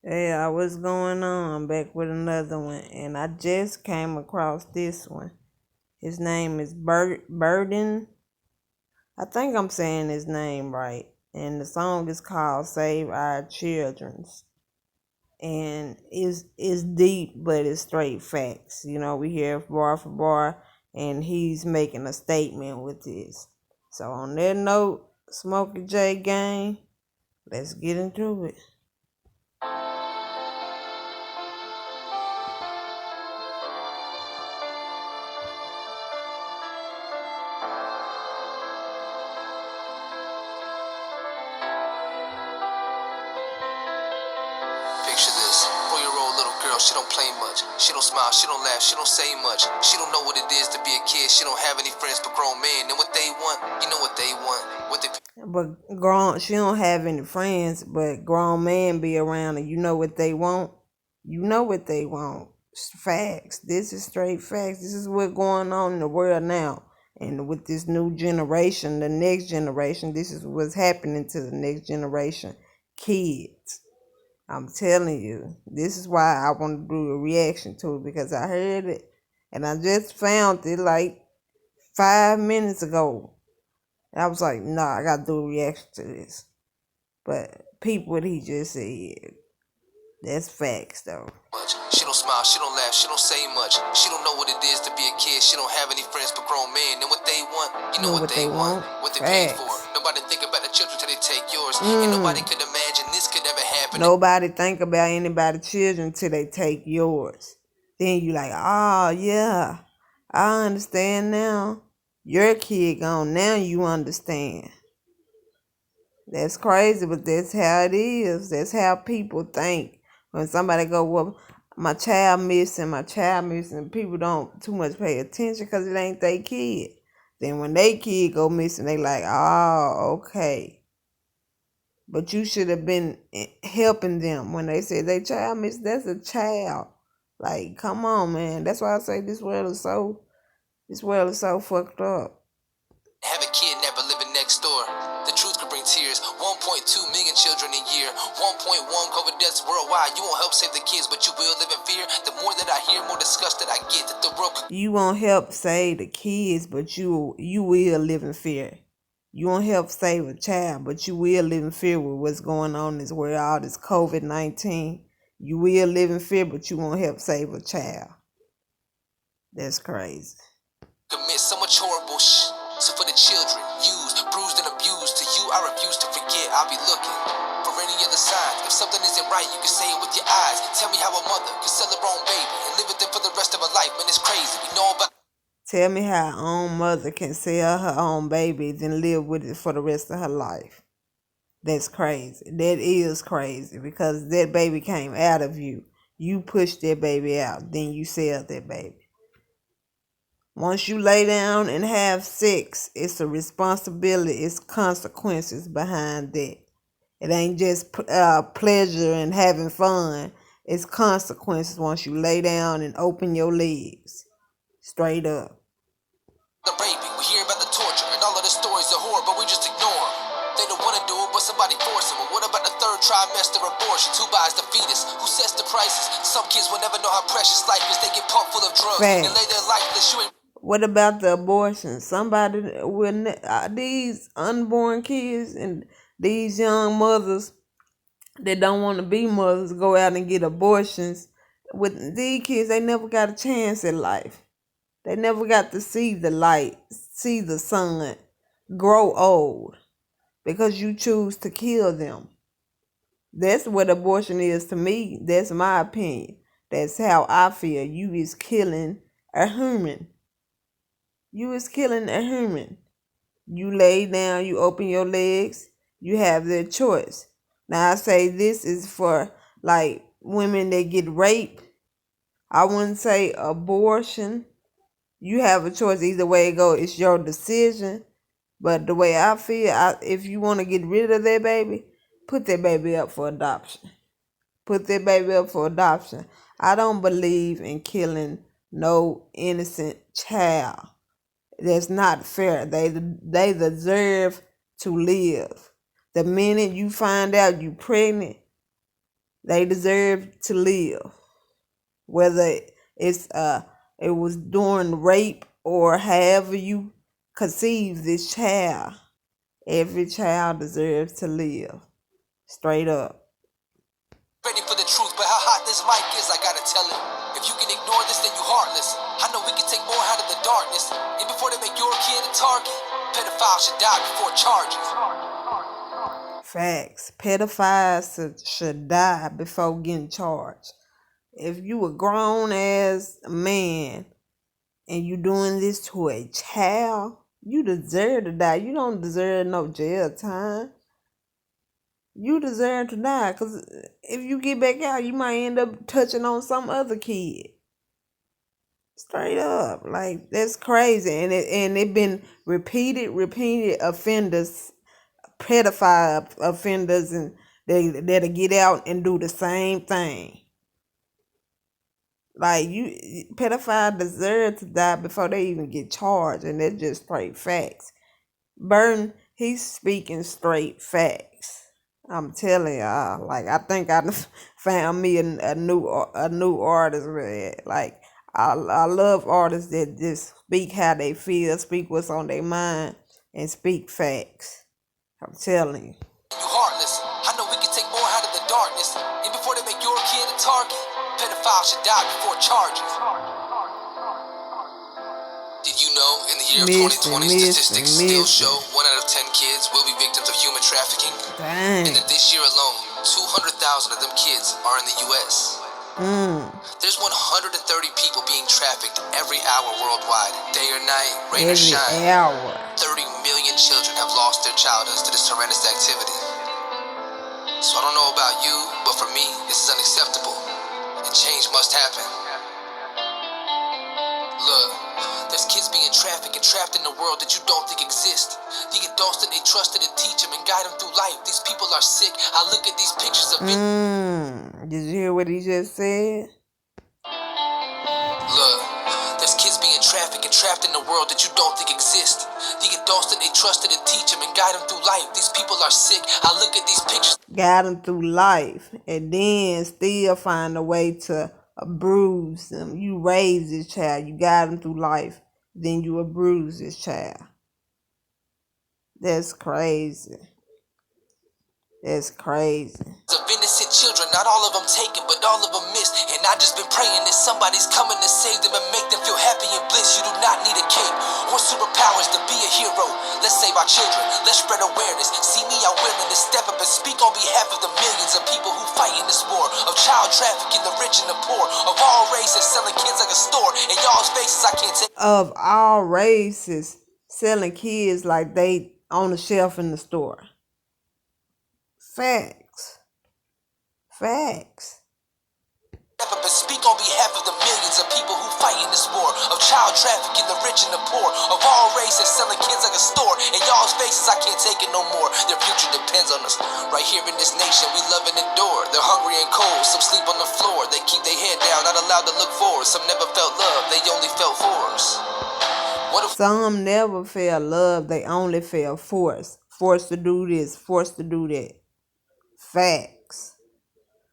Yeah, what's going on? Back with another one, and I just came across this one. His name is Burden. I think I'm saying his name right, and the song is called "Save Our Childrens." And it's deep, but it's straight facts. We hear bar for bar, and he's making a statement with this. So on that note, Smokey J gang, let's get into it. Picture this. 4-year-old little girl, she don't play much. She don't smile, she don't laugh, she don't say much. She don't know what it is to be a kid. She don't have any friends but grown men. And what they want, you know what they want. What they But she don't have any friends, but grown men be around, and you know what they want. You know what they want. It's facts. This is straight facts. This is what's going on in the world now, and with this new generation, the next generation. This is what's happening to the next generation, kids. I'm telling you, this is why I want to do a reaction to it, because I heard it, and I just found it like 5 minutes ago. I was like, nah, I gotta do a reaction to this. But peep what he just said. That's facts though. much. She don't smile, she don't laugh, she don't say much. She don't know what it is to be a kid. She don't have any friends but grown men. And what they want, you know what they want. What they paid for. Facts. Nobody think about the children till they take yours. And nobody could imagine this could ever happen. Nobody think about anybody's children till they take yours. Then you like, oh yeah, I understand now. Your kid gone, now you understand. That's crazy, but that's how it is. That's how people think. When somebody go, well, my child missing, people don't too much pay attention because it ain't their kid. Then when they kid go missing, they like, oh, okay. But you should have been helping them when they said they child missing. That's a child. Like, come on, man. That's why I say this world is so fucked up. Have a kid never living next door. The truth could bring tears. 1.2 million children a year. 1.1 COVID deaths worldwide. You won't help save the kids, but you will live in fear. The more that I hear, more disgust that I get. That the world could... You won't help save the kids, but you will live in fear. You won't help save a child, but you will live in fear with what's going on in this world, all this COVID-19. You will live in fear, but you won't help save a child. That's crazy. Commit so much horrible So for the children, used, bruised, and abused, to you I refuse to forget. I'll be looking for any other signs. If something isn't right, you can say it with your eyes. Tell me how a mother can sell her own baby and live with it for the rest of her life. Man, it's crazy. We know about... Tell me how her own mother can sell her own babies and live with it for the rest of her life. That's crazy. That is crazy, because that baby came out of you. You pushed that baby out, then you sell that baby. Once you lay down and have sex, it's a responsibility. It's consequences behind that. It ain't just pleasure and having fun. It's consequences once you lay down and open your legs. Straight up. The raping, we hear about the torture and all of the stories of horror, but we just ignore them. They don't want to do it, but somebody force them. Well, what about the third trimester abortion? Who buys the fetus? Who sets the prices? Some kids will never know how precious life is. They get pumped full of drugs and lay their life that you ain't... What about the abortion? Somebody will, these unborn kids and these young mothers that don't want to be mothers go out and get abortions. With these kids, they never got a chance in life. They never got to see the light, see the sun, grow old, because you choose to kill them. That's what abortion is to me. That's my opinion. That's how I feel. You is killing a human. You is killing a human. You lay down, you open your legs, you have their choice. Now I say this is for like women that get raped. I wouldn't say abortion. You have a choice either way it go. It's your decision. But the way I feel, if you want to get rid of that baby, put that baby up for adoption. Put that baby up for adoption. I don't believe in killing no innocent child. That's not fair. They deserve to live. The minute you find out you pregnant, They deserve to live, whether it was during rape or however you conceive this child. Every child deserves to live. Straight up. Ready for the truth, but how hot this mic is, I gotta tell it. If you can ignore this, then you heartless. I know we can take more out of the darkness. And before they make your kid a target, pedophiles should die before charges. Facts. Pedophiles should die before getting charged. If you a grown ass man and you doing this to a child, you deserve to die. You don't deserve no jail time. You deserve to die, because if you get back out, you might end up touching on some other kid. Straight up. Like, that's crazy. And it been repeated offenders, pedophile offenders, and that'll get out and do the same thing. Like, pedophiles deserve to die before they even get charged, and that's just straight facts. Burton, he's speaking straight facts. I'm telling y'all, like, I think I found me a new artist. Like, I love artists that just speak how they feel, speak what's on their mind, and speak facts. I'm telling you. You heartless. I know we can take more out of the darkness. And before they make your kid a target, pedophiles should die before charges. Did you know in the year of 2020, statistics still show 1 out of 10 kids will be victims of human trafficking? Dang. And that this year alone, 200,000 of them kids are in the U.S. There's 130 people being trafficked every hour worldwide, day or night, rain or shine. 30 million children have lost their childhoods to this horrendous activity. So I don't know about you, but for me, this is unacceptable, and change must happen. Look, there's kids being trafficked and trapped in a world that you don't think exists. The adults that they trusted to teach them and guide them through life, these people are sick. I look at these pictures of it. Did you hear what he just said? Look, there's kids being trafficked and trapped in a world that you don't think exists. The adults that they trusted to teach them and guide them through life, these people are sick. I look at these pictures. Guide them through life, and then still find a way to abuse them. You raise this child, you guide them through life, then you abuse this child. That's crazy. That's crazy. Of innocent children, not all of them taken, but all of them missed. And I just been praying that somebody's coming to save them and make them feel happy and bliss. You do not need a cape or superpowers to be a hero. Let's save our children, let's spread awareness. See me, I'm willing to step up and speak on behalf of the millions of people who fight in this war of child trafficking, the rich and the poor, of all races, selling kids like a store. In y'all's faces, I can't take. Of all races, selling kids like they on the shelf in the store. Facts. Step up and speak on behalf of the millions of people who fight in this war of child trafficking, the rich and the poor, of all races, selling kids like a store. In y'all's faces, I can't take it no more. Their future depends on us. Right here in this nation, we love and endure. They're hungry and cold, some sleep on the floor. They keep their head down, not allowed to look forward. Some never felt love, they only felt force. Some never felt love, they only felt force. Forced to do this, forced to do that. Facts.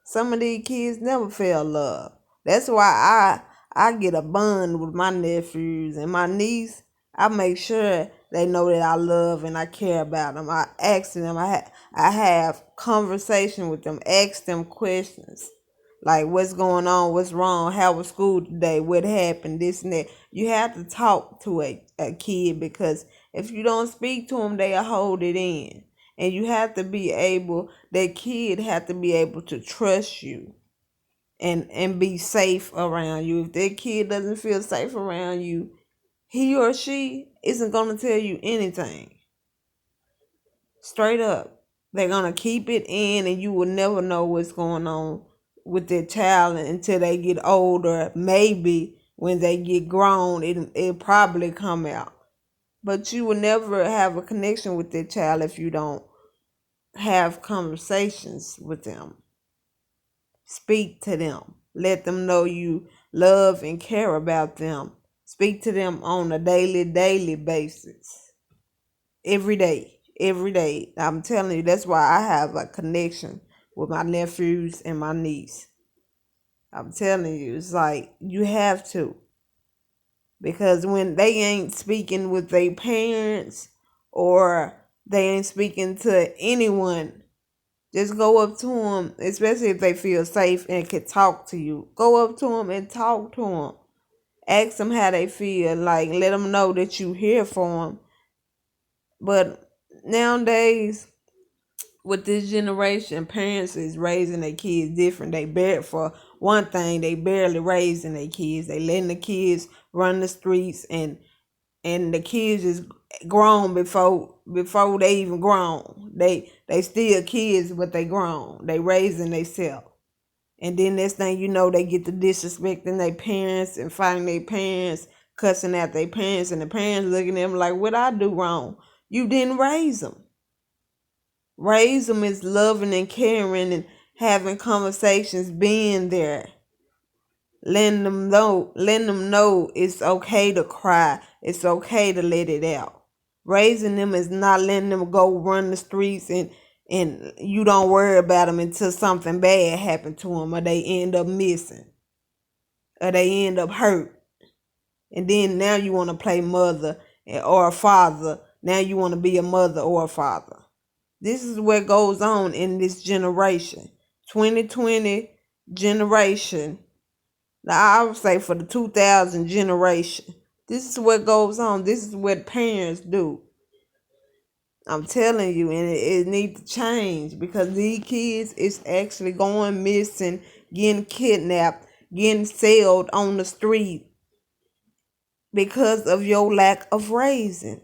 Some of these kids never felt love. That's why I get a bond with my nephews and my niece. I make sure they know that I love and I care about them. I ask them. I have conversation with them. Ask them questions like, what's going on? What's wrong? How was school today? What happened? This and that. You have to talk to a kid, because if you don't speak to them, they'll hold it in. And you have to be able, that kid have to be able to trust you and be safe around you. If that kid doesn't feel safe around you, he or she isn't going to tell you anything. Straight up. They're going to keep it in, and you will never know what's going on with their child until they get older. Maybe when they get grown, it'll probably come out. But you will never have a connection with their child if you don't have conversations with them. Speak to them. Let them know you love and care about them. Speak to them on a daily basis. Every day. I'm telling you, that's why I have a connection with my nephews and my niece. I'm telling you, it's like you have to. Because when they ain't speaking with their parents or they ain't speaking to anyone, just go up to them, especially if they feel safe and can talk to you. Go up to them and talk to them. Ask them how they feel. Like, let them know that you here for them. But nowadays, with this generation, parents is raising their kids different. For one thing, they barely raising their kids. They letting the kids run the streets, and the kids is grown before they even grown. They still kids, but they grown. They raising themselves. And then next thing you know, they get to disrespecting their parents and fighting their parents, cussing at their parents, and the parents looking at them like, what I do wrong? You didn't raise them. Raise them is loving and caring and having conversations, being there. Letting them know it's okay to cry. It's okay to let it out. Raising them is not letting them go run the streets and you don't worry about them until something bad happened to them or they end up missing or they end up hurt. And then now you want to play mother or a father. Now you want to be a mother or a father. This is what goes on in this generation. 2020 generation. Now, I would say for the 2000 generation. This is what goes on. This is what parents do. I'm telling you, and it needs to change because these kids is actually going missing, getting kidnapped, getting sold on the street because of your lack of raising.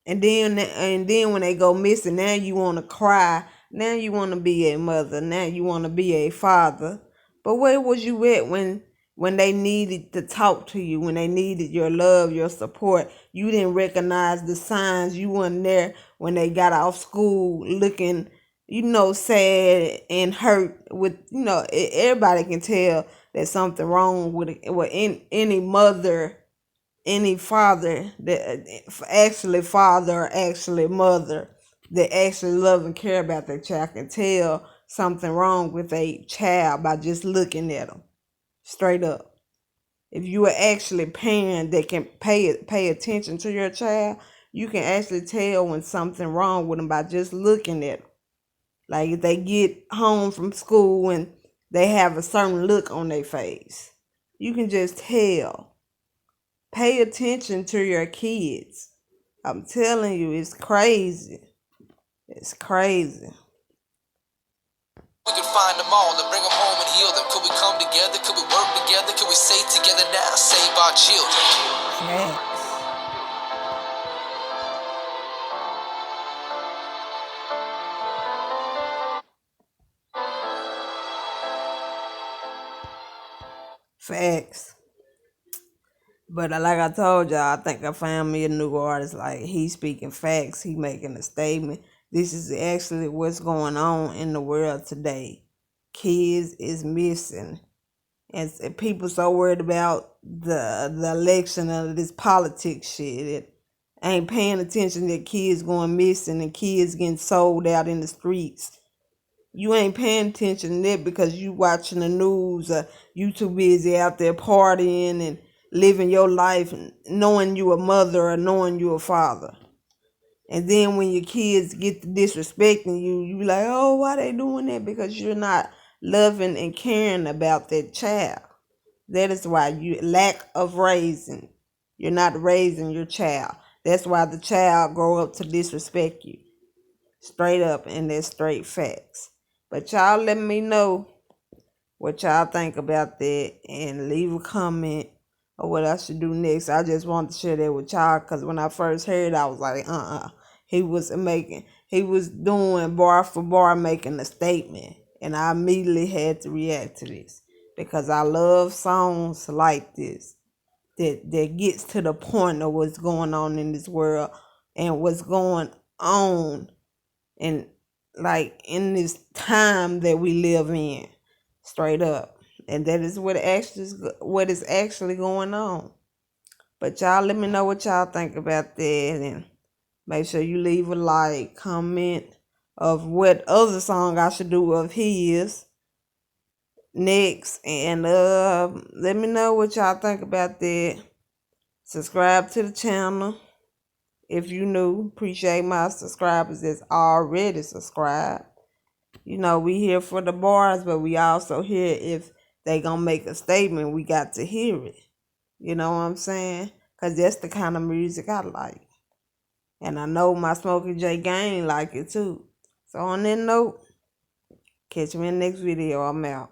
And then when they go missing, now you want to cry. Now you want to be a mother. Now you want to be a father. But where was you at when they needed to talk to you, when they needed your love, your support? You didn't recognize the signs. You weren't there when they got off school looking, sad and hurt. With everybody can tell that something wrong with any mother, any father that actually mother that actually love and care about their child can tell something wrong with a child by just looking at them straight up. If you are actually parent that can pay attention to your child, you can actually tell when something wrong with them by just looking at them. Like if they get home from school and they have a certain look on their face, you can just tell. Pay attention to your kids. I'm telling you, it's crazy. It's crazy. We could find them all and bring them home and heal them. Could we come together? Could we work together? Could we say together now, save our children? Facts. Facts. But like I told y'all, I think I found me a new artist. Like, he's speaking facts. He making a statement. This is actually what's going on in the world today. Kids is missing. And people so worried about the election of this politics shit. It ain't paying attention that kids going missing and kids getting sold out in the streets. You ain't paying attention to that because you watching the news or you too busy out there partying and living your life knowing you a mother or knowing you a father. And then when your kids get to disrespecting you, you be like, oh, why they doing that? Because you're not loving and caring about that child. That is why you lack of raising. You're not raising your child. That's why the child grow up to disrespect you. Straight up, and that's straight facts. But y'all let me know what y'all think about that and leave a comment or what I should do next. I just wanted to share that with y'all because when I first heard it, I was like, He was doing bar for bar making a statement. And I immediately had to react to this because I love songs like this that gets to the point of what's going on in this world and what's going on and like in this time that we live in, straight up. And that is what is actually going on. But y'all let me know what y'all think about that, and make sure you leave a like, comment, of what other song I should do of his next. And let me know what y'all think about that. Subscribe to the channel if you new. Appreciate my subscribers that's already subscribed. You know, we here for the bars, but we also here if they gonna make a statement, we got to hear it. You know what I'm saying? Because that's the kind of music I like. And I know my Smokey J gang like it too. So on that note, catch me in the next video. I'm out.